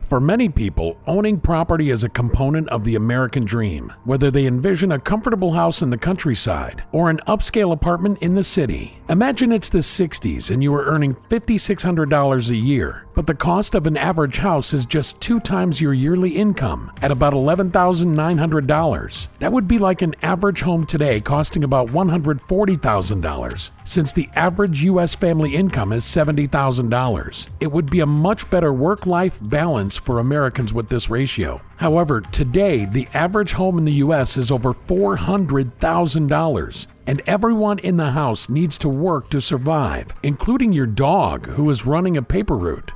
For many people, owning property is a component of the American dream, whether they envision a comfortable house in the countryside or an upscale apartment in the city. Imagine it's the 60s and you are earning $5,600 a year, but the cost of an average house is just 2 times your yearly income at about $11,900. That would be like an average home today costing about $140,000. Since the average U.S. family income is $70,000, it would be a much better work-life balance for Americans with this ratio. However, today, the average home in the U.S. is over $400,000, and everyone in the house needs to work to survive, including your dog, who is running a paper route.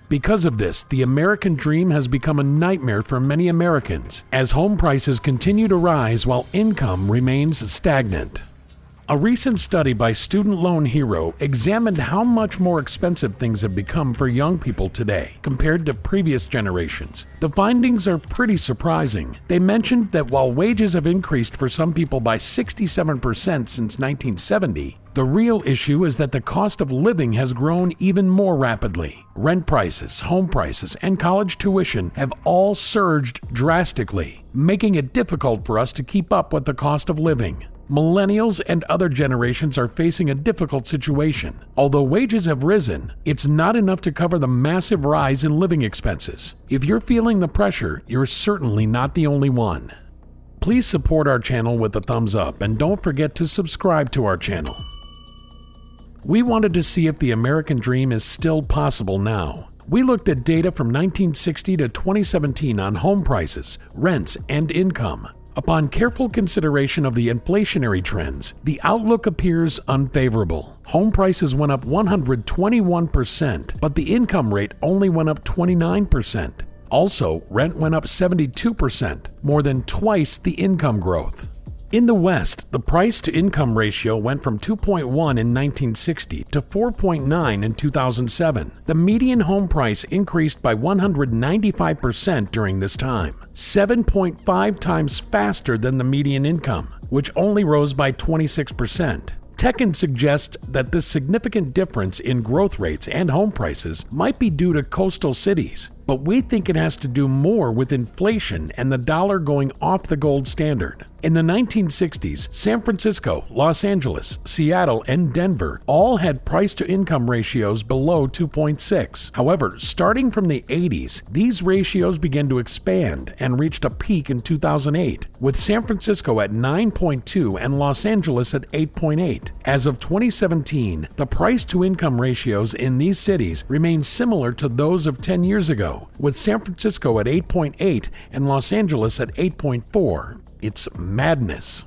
Because of this, the American dream has become a nightmare for many Americans, as home prices continue to rise while income remains stagnant. A recent study by Student Loan Hero examined how much more expensive things have become for young people today compared to previous generations. The findings are pretty surprising. They mentioned that while wages have increased for some people by 67% since 1970, the real issue is that the cost of living has grown even more rapidly. Rent prices, home prices, and college tuition have all surged drastically, making it difficult for us to keep up with the cost of living. Millennials and other generations are facing a difficult situation. Although wages have risen, it's not enough to cover the massive rise in living expenses. If you're feeling the pressure, you're certainly not the only one. Please support our channel with a thumbs up and don't forget to subscribe to our channel. We wanted to see if the American dream is still possible now. We looked at data from 1960 to 2017 on home prices, rents, and income. Upon careful consideration of the inflationary trends, the outlook appears unfavorable. Home prices went up 121%, but the income rate only went up 29%. Also, rent went up 72%, more than twice the income growth. In the West, the price-to-income ratio went from 2.1 in 1960 to 4.9 in 2007. The median home price increased by 195% during this time, 7.5 times faster than the median income, which only rose by 26%. Tekken suggests that this significant difference in growth rates and home prices might be due to coastal cities, but we think it has to do more with inflation and the dollar going off the gold standard. In the 1960s, San Francisco, Los Angeles, Seattle, and Denver all had price-to-income ratios below 2.6. However, starting from the 80s, these ratios began to expand and reached a peak in 2008, with San Francisco at 9.2 and Los Angeles at 8.8. As of 2017, the price-to-income ratios in these cities remain similar to those of 10 years ago, with San Francisco at 8.8 and Los Angeles at 8.4. It's madness.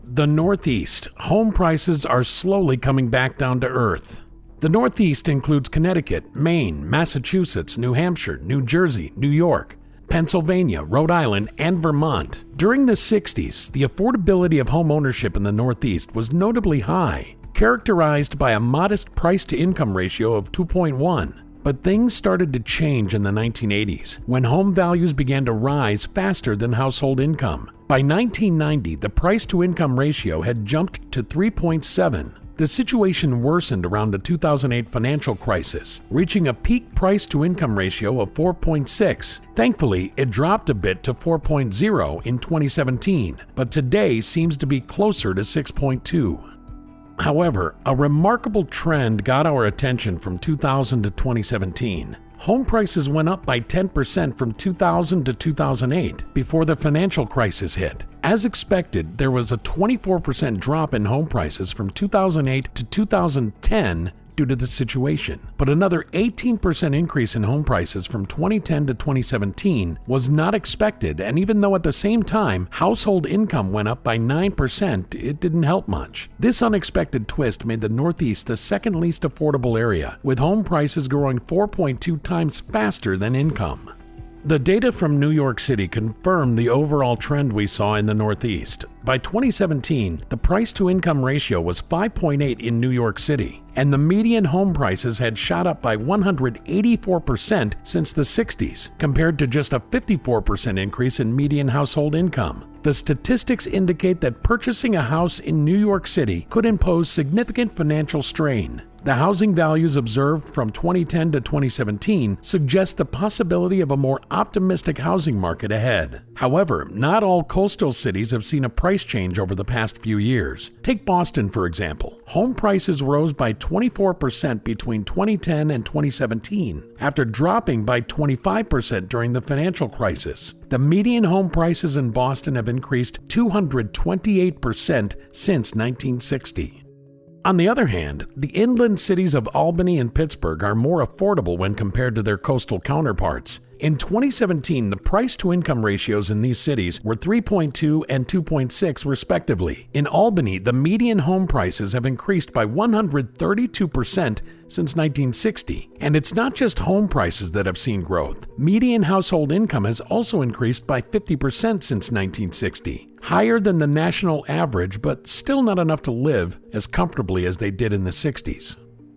The Northeast. Home prices are slowly coming back down to earth. The Northeast includes Connecticut, Maine, Massachusetts, New Hampshire, New Jersey, New York, Pennsylvania, Rhode Island, and Vermont. During the 60s, the affordability of home ownership in the Northeast was notably high, characterized by a modest price-to-income ratio of 2.1. But things started to change in the 1980s, when home values began to rise faster than household income. By 1990, the price-to-income ratio had jumped to 3.7. The situation worsened around the 2008 financial crisis, reaching a peak price-to-income ratio of 4.6. Thankfully, it dropped a bit to 4.0 in 2017, but today seems to be closer to 6.2. However, a remarkable trend got our attention from 2000 to 2017. Home prices went up by 10% from 2000 to 2008 before the financial crisis hit. As expected, there was a 24% drop in home prices from 2008 to 2010 due to the situation, but another 18% increase in home prices from 2010 to 2017 was not expected, and even though at the same time household income went up by 9%, it didn't help much. This unexpected twist made the Northeast the second least affordable area, with home prices growing 4.2 times faster than income. The data from New York City confirmed the overall trend we saw in the Northeast. By 2017, the price-to-income ratio was 5.8 in New York City, and the median home prices had shot up by 184% since the 60s, compared to just a 54% increase in median household income. The statistics indicate that purchasing a house in New York City could impose significant financial strain. The housing values observed from 2010 to 2017 suggest the possibility of a more optimistic housing market ahead. However, not all coastal cities have seen a price change over the past few years. Take Boston, for example. Home prices rose by 24% between 2010 and 2017, after dropping by 25% during the financial crisis. The median home prices in Boston have increased 228% since 1960. On the other hand, the inland cities of Albany and Pittsburgh are more affordable when compared to their coastal counterparts. In 2017, the price-to-income ratios in these cities were 3.2 and 2.6 respectively. In Albany, the median home prices have increased by 132% since 1960. And it's not just home prices that have seen growth. Median household income has also increased by 50% since 1960. Higher than the national average, but still not enough to live as comfortably as they did in the 60s.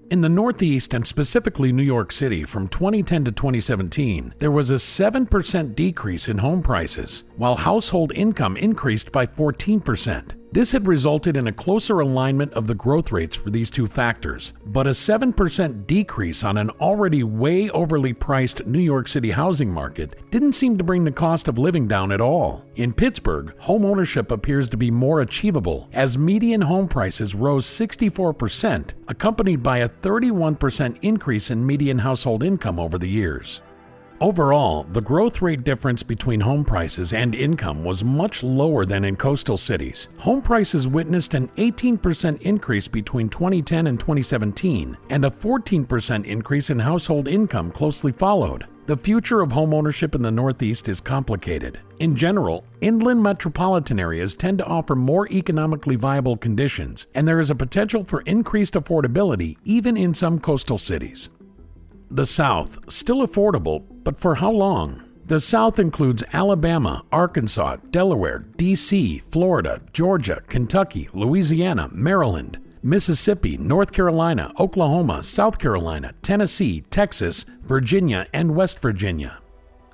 In the Northeast, and specifically New York City, from 2010 to 2017, there was a 7% decrease in home prices, while household income increased by 14%. This had resulted in a closer alignment of the growth rates for these two factors, but a 7% decrease on an already way overly priced New York City housing market didn't seem to bring the cost of living down at all. In Pittsburgh, home ownership appears to be more achievable, as median home prices rose 64%, accompanied by a 31% increase in median household income over the years. Overall, the growth rate difference between home prices and income was much lower than in coastal cities. Home prices witnessed an 18% increase between 2010 and 2017, and a 14% increase in household income closely followed. The future of homeownership in the Northeast is complicated. In general, inland metropolitan areas tend to offer more economically viable conditions, and there is a potential for increased affordability even in some coastal cities. The South, still affordable, but for how long? The South includes Alabama, Arkansas, Delaware, D.C., Florida, Georgia, Kentucky, Louisiana, Maryland, Mississippi, North Carolina, Oklahoma, South Carolina, Tennessee, Texas, Virginia, and West Virginia.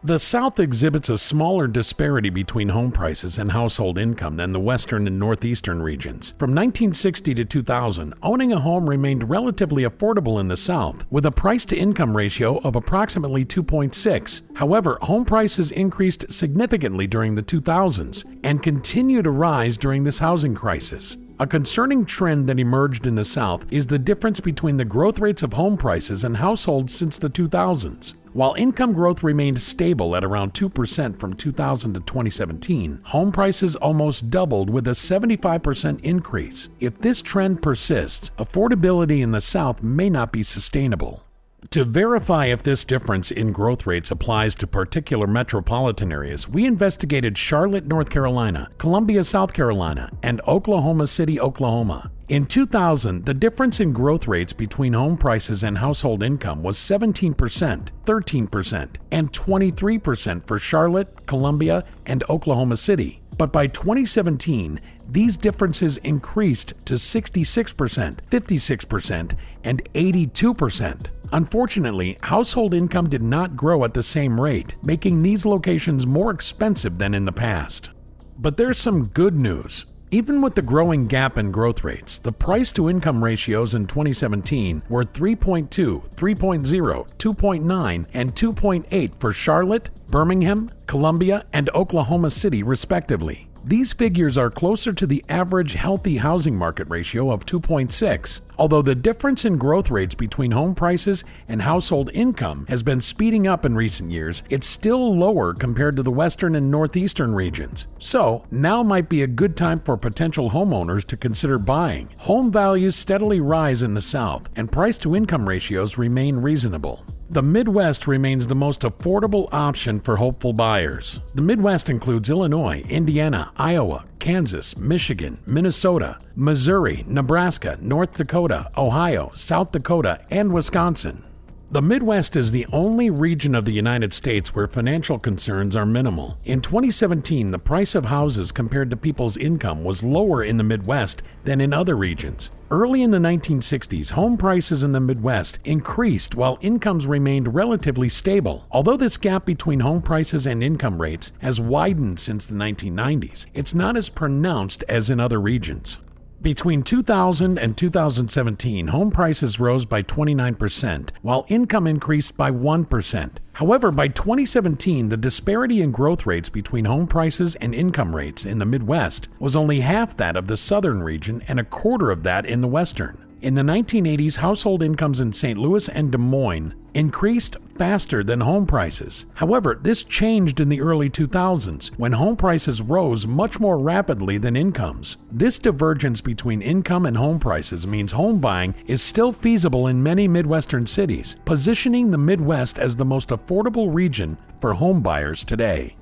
The South exhibits a smaller disparity between home prices and household income than the western and northeastern regions. From 1960 to 2000, owning a home remained relatively affordable in the South, with a price-to-income ratio of approximately 2.6. However, home prices increased significantly during the 2000s and continue to rise during this housing crisis. A concerning trend that emerged in the South is the difference between the growth rates of home prices and households since the 2000s. While income growth remained stable at around 2% from 2000 to 2017, home prices almost doubled with a 75% increase. If this trend persists, affordability in the South may not be sustainable. To verify if this difference in growth rates applies to particular metropolitan areas, we investigated Charlotte, North Carolina, Columbia, South Carolina, and Oklahoma City, Oklahoma. In 2000, the difference in growth rates between home prices and household income was 17%, 13%, and 23% for Charlotte, Columbia, and Oklahoma City. But by 2017, these differences increased to 66%, 56%, and 82%. Unfortunately, household income did not grow at the same rate, making these locations more expensive than in the past. But there's some good news. Even with the growing gap in growth rates, the price-to-income ratios in 2017 were 3.2, 3.0, 2.9, and 2.8 for Charlotte, Birmingham, Columbia, and Oklahoma City, respectively. These figures are closer to the average healthy housing market ratio of 2.6. Although the difference in growth rates between home prices and household income has been speeding up in recent years, it's still lower compared to the western and northeastern regions. So, now might be a good time for potential homeowners to consider buying. Home values steadily rise in the South, and price-to-income ratios remain reasonable. The Midwest remains the most affordable option for hopeful buyers. The Midwest includes Illinois, Indiana, Iowa, Kansas, Michigan, Minnesota, Missouri, Nebraska, North Dakota, Ohio, South Dakota, and Wisconsin. The Midwest is the only region of the United States where financial concerns are minimal. In 2017, the price of houses compared to people's income was lower in the Midwest than in other regions. Early in the 1960s, home prices in the Midwest increased while incomes remained relatively stable. Although this gap between home prices and income rates has widened since the 1990s, it's not as pronounced as in other regions. Between 2000 and 2017, home prices rose by 29%, while income increased by 1%. However, by 2017, the disparity in growth rates between home prices and income rates in the Midwest was only half that of the southern region and a quarter of that in the western. In the 1980s, household incomes in St. Louis and Des Moines increased faster than home prices. However, this changed in the early 2000s when home prices rose much more rapidly than incomes. This divergence between income and home prices means home buying is still feasible in many Midwestern cities, positioning the Midwest as the most affordable region for home buyers today.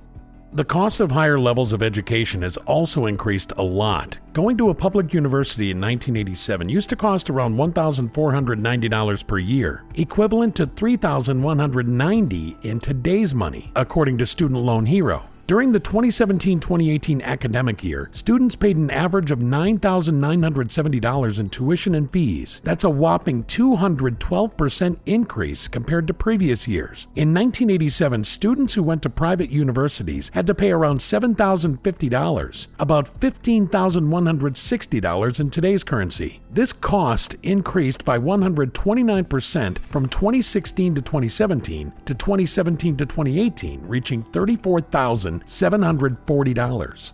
The cost of higher levels of education has also increased a lot. Going to a public university in 1987 used to cost around $1,490 per year, equivalent to $3,190 in today's money, according to Student Loan Hero. During the 2017-2018 academic year, students paid an average of $9,970 in tuition and fees. That's a whopping 212% increase compared to previous years. In 1987, students who went to private universities had to pay around $7,050, about $15,160 in today's currency. This cost increased by 129% from 2016 to 2017 to 2017 to 2018, reaching $34,740.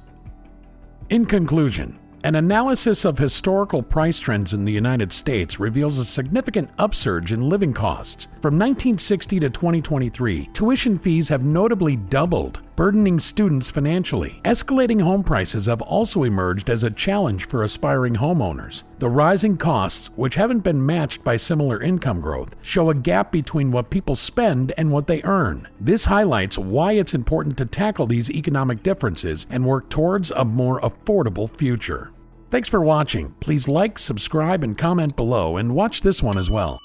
In conclusion, an analysis of historical price trends in the United States reveals a significant upsurge in living costs. From 1960 to 2023, tuition fees have notably doubled, burdening students financially. Escalating home prices have also emerged as a challenge for aspiring homeowners. The rising costs, which haven't been matched by similar income growth, show a gap between what people spend and what they earn. This highlights why it's important to tackle these economic differences and work towards a more affordable future. Thanks for watching. Please like, subscribe, and comment below, and watch this one as well.